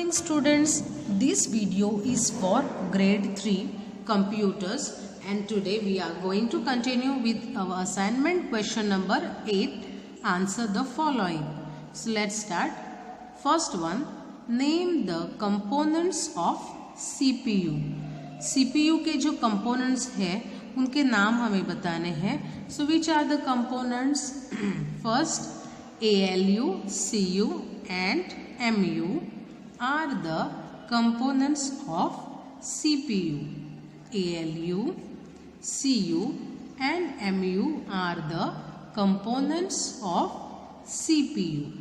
morning students, this video is for grade 3 computers and today we are going to continue with our assignment question number 8. Answer the following. So let's start. First one, name the components of CPU. CPU के जो components है उनके नाम हमें बताने हैं. So which are the components? First, ALU, CU and MU are the components of CPU. ALU, CU and MU are the components of CPU.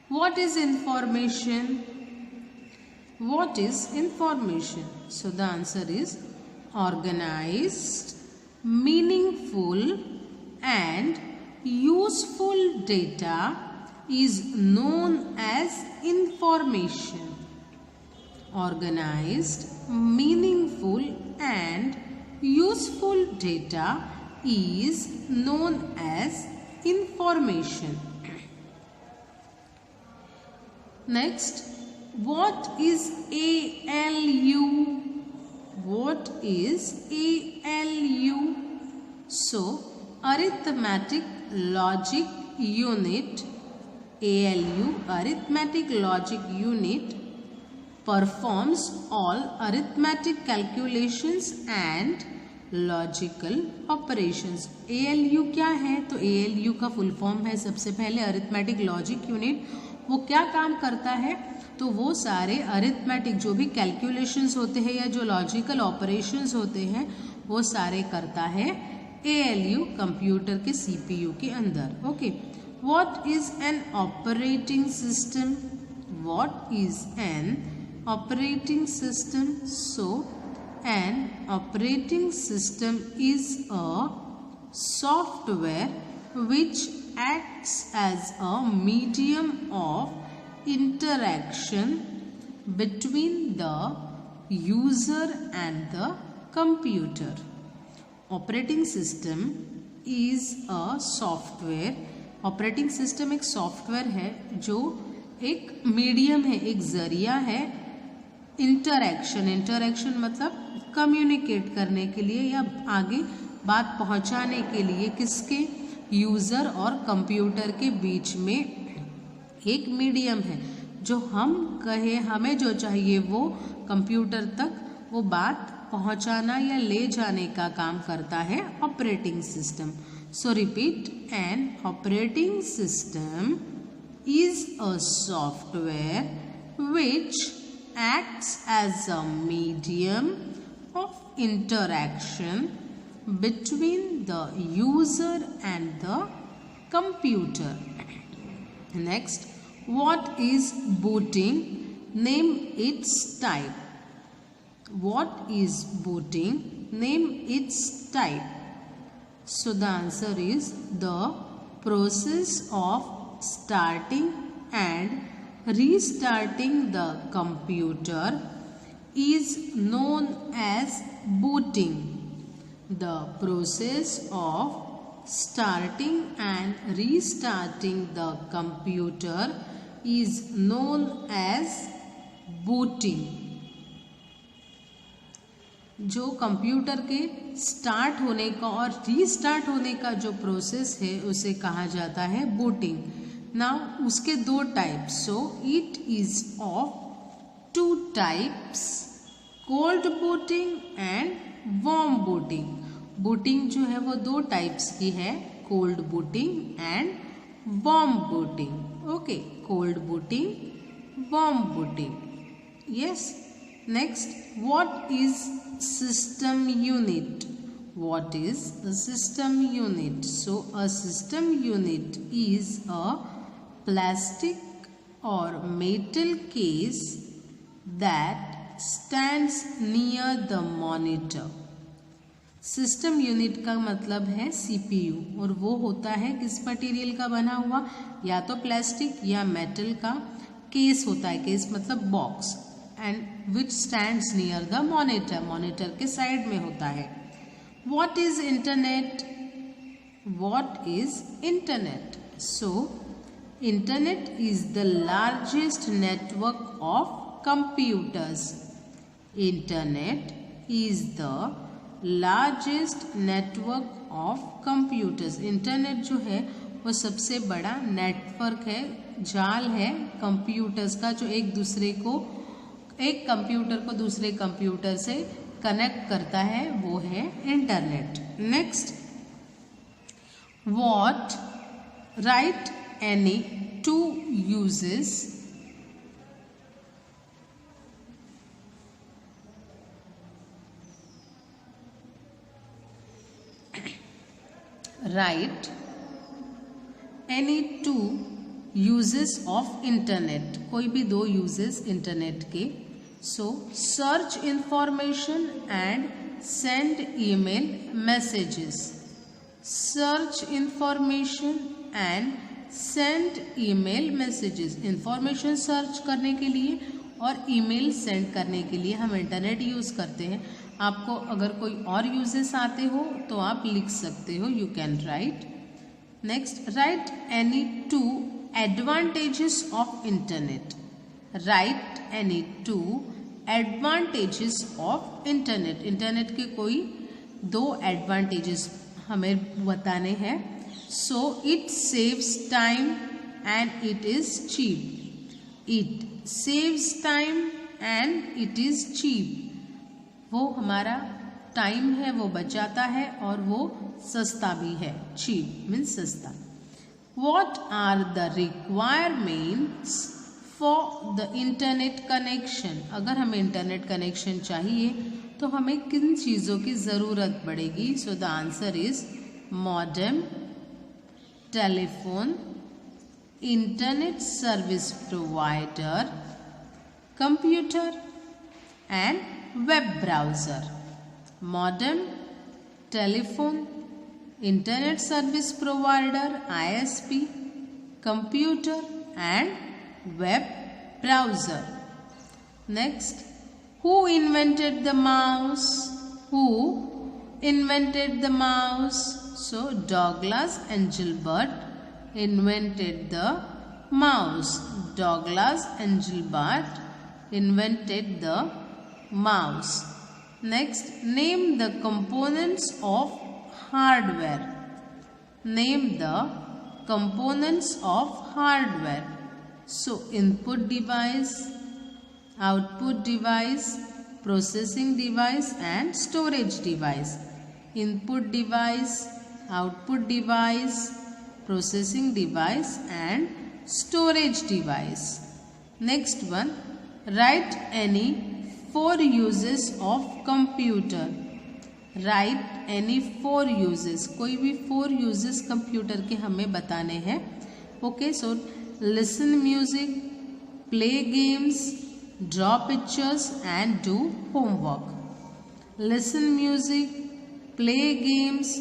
What is information? What is information? So the answer is organized, meaningful and useful data is known as information. Organized, meaningful and useful data is known as information. Next, what is ALU? What is ALU? So, arithmetic logic unit. ALU, arithmetic logic unit, performs all arithmetic calculations and logical operations. ALU क्या है? तो ALU का full form है सबसे पहले arithmetic logic unit. वो क्या काम करता है? तो वो सारे अरिथमेटिक जो भी कैलकुलेशंस होते हैं या जो लॉजिकल ऑपरेशंस होते हैं वो सारे करता है ALU कंप्यूटर के CPU के अंदर. Okay. What is an operating system? What is an operating system? So, an operating system is a software which acts as a medium of interaction between the user and the computer. Operating system is a software. Operating system एक software है जो एक medium है, एक जरिया है interaction मतलब communicate करने के लिए या आगे बात पहुंचाने के लिए किसके, यूज़र और कंप्यूटर के बीच में एक मीडियम है जो हम कहे हमें जो चाहिए वो कंप्यूटर तक वो बात पहुंचाना या ले जाने का काम करता है operating system. So repeat, an operating system is a software which acts as a medium of interaction between the user and the computer. Next, what is booting? Name its type. What is booting? Name its type. So the answer is the process of starting and restarting the computer is known as booting. The process of starting and restarting the computer is known as booting. जो computer के start होने का और restart होने का जो process है उसे कहा जाता है बूटिंग. नाउ उसके दो types. So it is of two types, cold booting and warm booting. Booting जो है वो दो टाइप्स की है, cold booting and warm booting. Okay, cold booting, warm booting. Yes. Next, what is system unit? What is the system unit? So, a system unit is a plastic or metal case that stands near the monitor. System unit का मतलब है CPU और वो होता है किस material का बना हुआ, या तो प्लास्टिक या मेटल का केस होता है. केस मतलब box. And which stands near the monitor. Monitor के साइड में होता है. What is internet? What is internet? So internet is the largest network of computers. Internet is the largest network of computers. Internet जो है वो सबसे बड़ा network है, जाल है कंप्यूटर्स का, जो एक कंप्यूटर को दूसरे कंप्यूटर से कनेक्ट करता है, वो है internet. Next, what right any to uses right any to uses of internet. कोई भी दो यूजेस इंटरनेट के. सो search information and send email messages. Search information and send email messages. Information search करने के लिए और ईमेल सेंड करने के लिए हम इंटरनेट यूज़ करते हैं. आपको अगर कोई और यूजेस आते हो तो आप लिख सकते हो, you can write. Next, write any two advantages of internet. Write any two advantages of internet. Internet के कोई दो एडवांटेजेस हमें बताने हैं. So it saves time and it is cheap. It saves time and it is cheap. वो हमारा time है वो बचाता है और वो सस्ता भी है. चीप मीन्स सस्ता. What are the requirements for the internet connection? अगर हमें इंटरनेट कनेक्शन चाहिए तो हमें किन चीज़ों की ज़रूरत पड़ेगी? So the answer is modem, telephone, internet service provider, computer and web browser. Modem, telephone, internet service provider ISP, computer and web browser. Next, who invented the mouse? Who invented the mouse? So Douglas and Gilbert invented the mouse. Douglas and Gilbert invented the mouse. Next, name the components of hardware. Name the components of hardware. So input device, output device, processing device and storage device. Input device, output device, processing device and storage device. Next one, write any 4 uses of computer. Right any 4 uses. कोई भी 4 uses computer के हमें बताने हैं. Okay, so listen music, play games, draw pictures and do homework. Listen music, play games,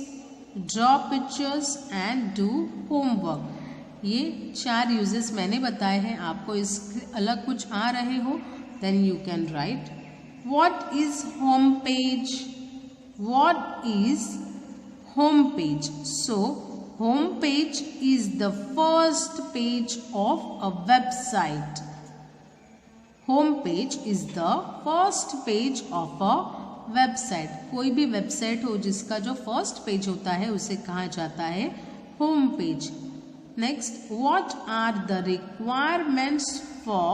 draw pictures and do homework. ये 4 uses मैंने बताए हैं. आपको इसके अलग कुछ आ रहे हो then you can write. What is home page? What is home page? So home page is the first page of a website. Home page is the first page of a website. कोई भी website हो जिसका जो first page होता है उसे कहा जाता है home page. Next, what are the requirements for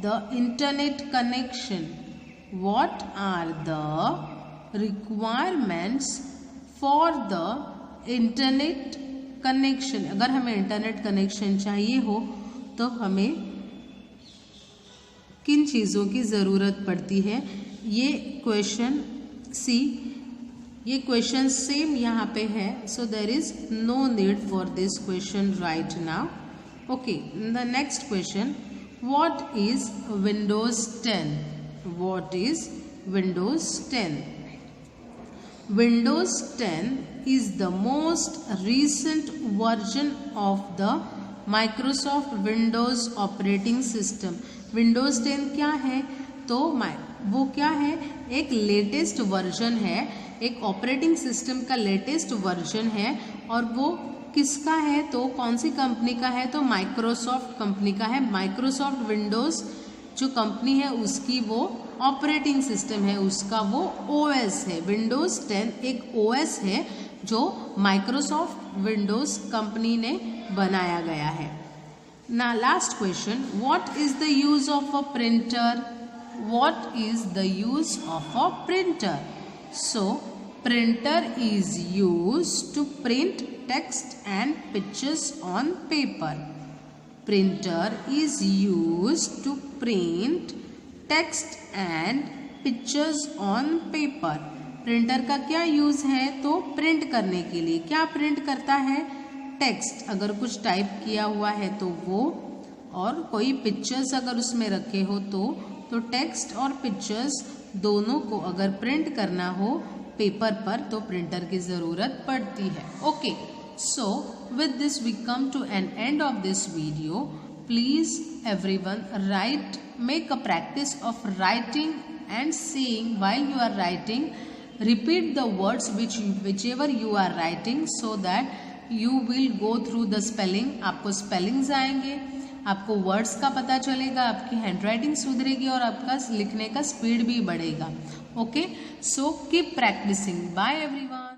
the internet connection? What are the requirements for the internet connection? अगर हमें इंटरनेट कनेक्शन चाहिए हो तो हमें किन चीज़ों की ज़रूरत पड़ती है? ये क्वेश्चन सी, ये क्वेश्चन सेम यहाँ पे है. So there is no need for this question right now. Okay, the next question, what is Windows 10? What is Windows 10? Windows 10 is the most recent version of the Microsoft Windows operating system. Windows 10 क्या है? तो वो क्या है? एक latest version है, एक operating system का लेटेस्ट वर्जन है और वो किसका है, तो कौन सी कंपनी का है, तो माइक्रोसॉफ्ट कंपनी का है। माइक्रोसॉफ्ट विंडोज़ जो कंपनी है उसकी वो ऑपरेटिंग सिस्टम है, उसका वो ओएस है। विंडोज़ 10 एक ओएस है जो माइक्रोसॉफ्ट विंडोज़ कंपनी ने बनाया गया है। ना last question, what is the use of a printer? What is the use of a printer? So printer is used to print text and pictures on paper. Printer is used to print text and pictures on paper. Printer का क्या use है, तो print करने के लिए। क्या print करता है, टेक्स्ट अगर कुछ टाइप किया हुआ है तो वो, और कोई पिक्चर्स अगर उसमें रखे हो तो टेक्स्ट और पिक्चर्स दोनों को अगर प्रिंट करना हो पेपर पर तो प्रिंटर की ज़रूरत पड़ती है। Okay, so with this we come to an end of this video. Please everyone make a practice of writing and saying while you are writing. Repeat the words whichever you are writing so that you will go through the spelling. आपको spellings आएंगे, आपको words का पता चलेगा, आपकी handwriting सुधरेगी और आपका लिखने का स्पीड भी बढ़ेगा। Okay, so keep practising. Bye everyone.